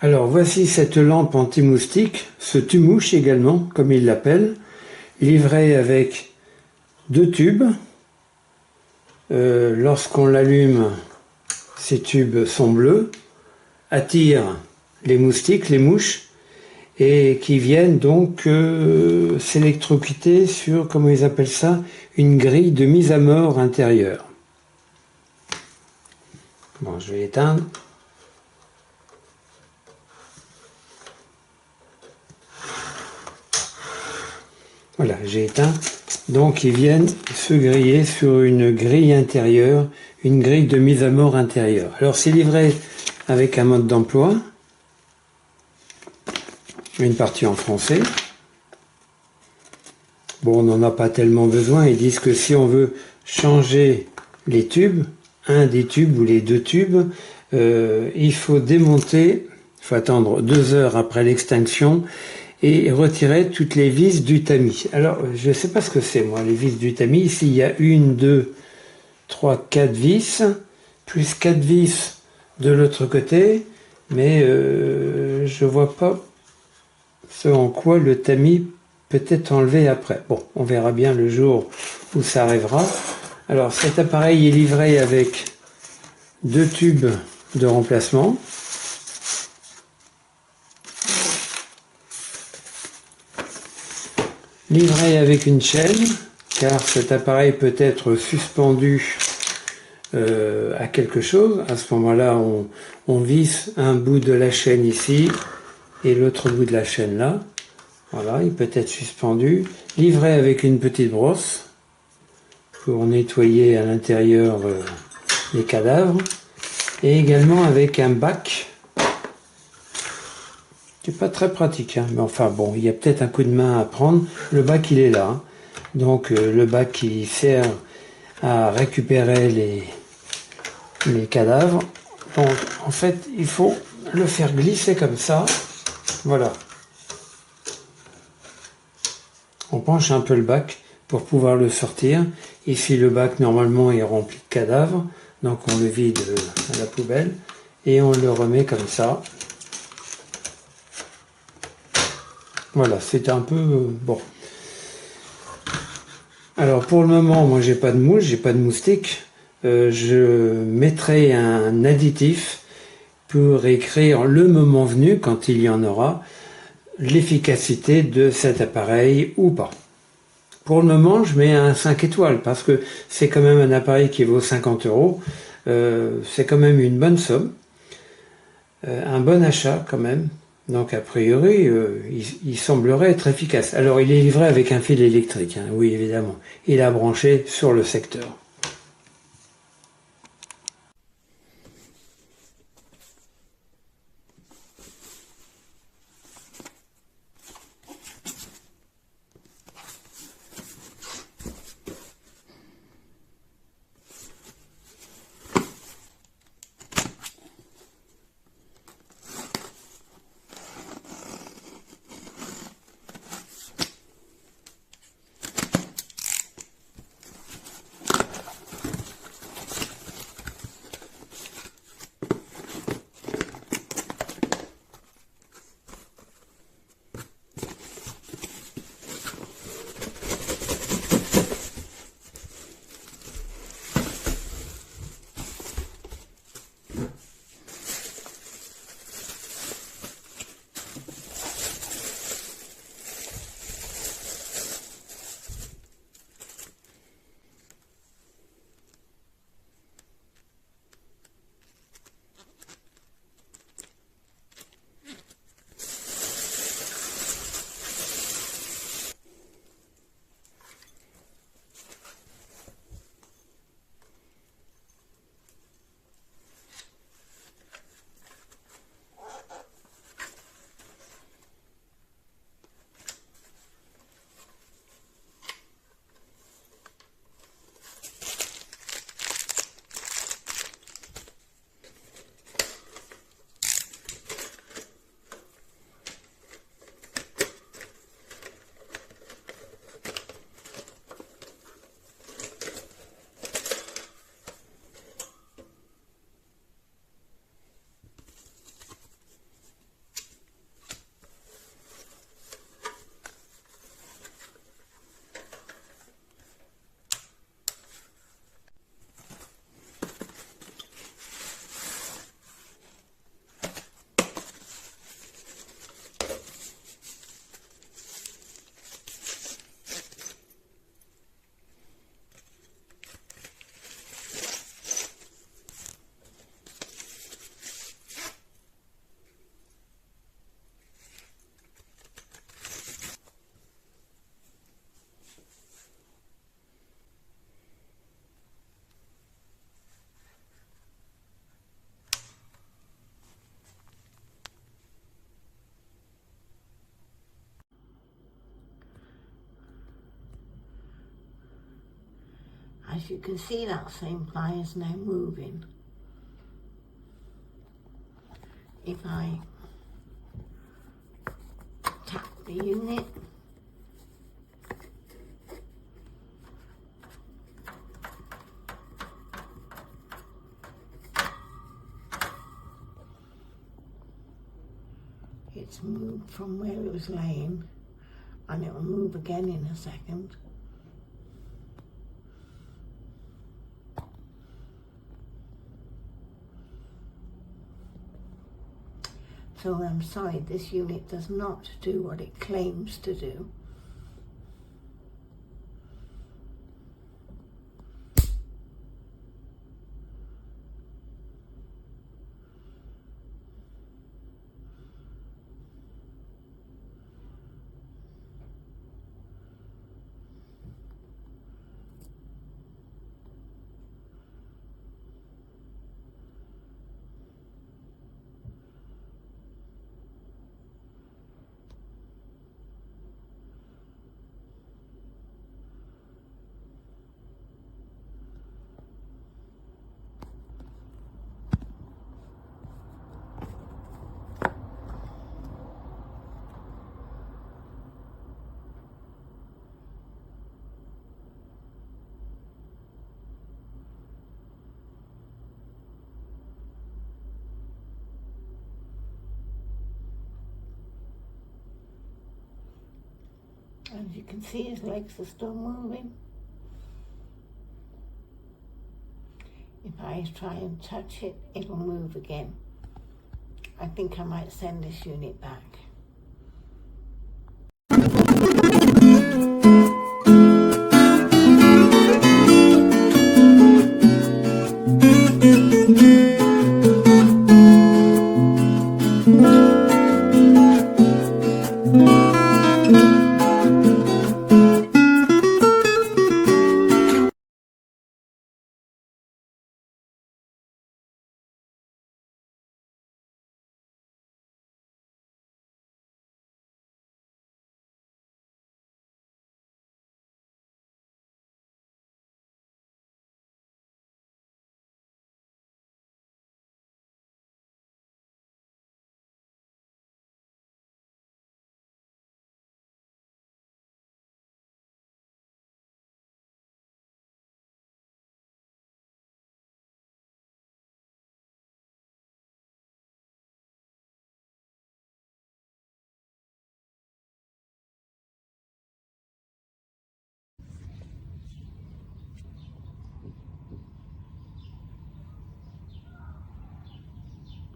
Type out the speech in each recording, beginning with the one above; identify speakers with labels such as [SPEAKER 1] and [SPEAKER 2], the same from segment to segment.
[SPEAKER 1] Alors voici cette lampe anti-moustique, ce tue-mouche également, comme il l'appelle, livré avec deux tubes. Lorsqu'on l'allume, ces tubes sont bleus, attirent les moustiques, les mouches, et qui viennent donc s'électrocuter sur, comment ils appellent ça, une grille de mise à mort intérieure. Bon, je vais éteindre. Voilà, j'ai éteint. Donc ils viennent se griller sur une grille intérieure, une grille de mise à mort intérieure. Alors c'est livré avec un mode d'emploi, une partie en français. Bon, on n'en a pas tellement besoin. Ils disent que si on veut changer les tubes, un des tubes ou les deux tubes, il faut démonter, il faut attendre 2 heures après l'extinction et retirer toutes les vis du tamis. Alors, je ne sais pas ce que c'est, moi, les vis du tamis. Ici, il y a 1, 2, 3, 4 vis, plus 4 vis de l'autre côté, mais je ne vois pas ce en quoi le tamis peut être enlevé après. Bon, on verra bien le jour où ça arrivera. Alors, cet appareil est livré avec 2 tubes de remplacement. Livré avec une chaîne, car cet appareil peut être suspendu à quelque chose. À ce moment-là, on visse un bout de la chaîne ici et l'autre bout de la chaîne là. Voilà, il peut être suspendu. Livré avec une petite brosse pour nettoyer à l'intérieur les cadavres. Et également avec un bac. C'est pas très pratique, hein, mais enfin bon, il y a peut-être un coup de main à prendre. Le bac, il est là. Hein. Donc le bac qui sert à récupérer les cadavres. Donc en fait, il faut le faire glisser comme ça. Voilà. On penche un peu le bac pour pouvoir le sortir. Ici, le bac, normalement, est rempli de cadavres. Donc on le vide à la poubelle et on le remet comme ça. Voilà, c'est un peu bon. Alors pour le moment, moi j'ai pas de mouche, j'ai pas de moustique. Je mettrai un additif pour écrire le moment venu, quand il y en aura, l'efficacité de cet appareil ou pas. Pour le moment, je mets un 5 étoiles parce que c'est quand même un appareil qui vaut 50 €. C'est quand même une bonne somme, un bon achat quand même. Donc a priori, il semblerait être efficace. Alors il est livré avec un fil électrique, hein, oui évidemment. Il a branché sur le secteur.
[SPEAKER 2] as you can see, that same ply is now moving. If I tap the unit, it's moved from where it was laying, and it will move again in a second. So I'm sorry, this unit does not do what it claims to do. As you can see, his legs are still moving. If I try and touch it, it'll move again. I think I might send this unit back.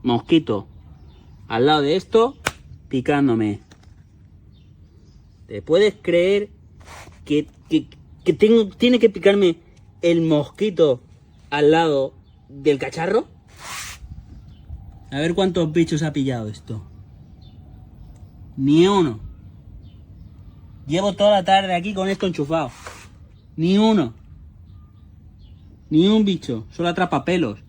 [SPEAKER 3] Mosquito al lado de esto picándome. ¿Te puedes creer que tiene que picarme el mosquito al lado del cacharro? A ver cuántos bichos ha pillado esto. Ni uno. Llevo toda la tarde aquí con esto enchufado. Ni uno. Ni un bicho. Solo atrapa pelos.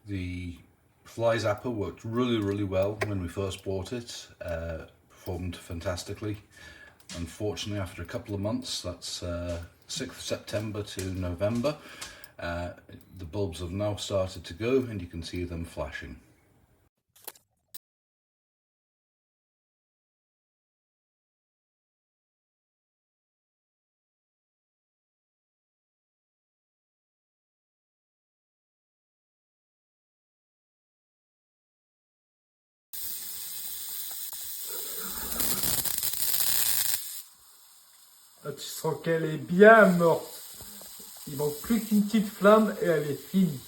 [SPEAKER 4] The fly zapper worked really well when we first bought it. performed fantastically. Unfortunately, after a couple of months, that's 6th September to November, the bulbs have now started to go and you can see them flashing.
[SPEAKER 5] Là, tu sens qu'elle est bien morte. Il manque plus qu'une petite flamme et elle est finie.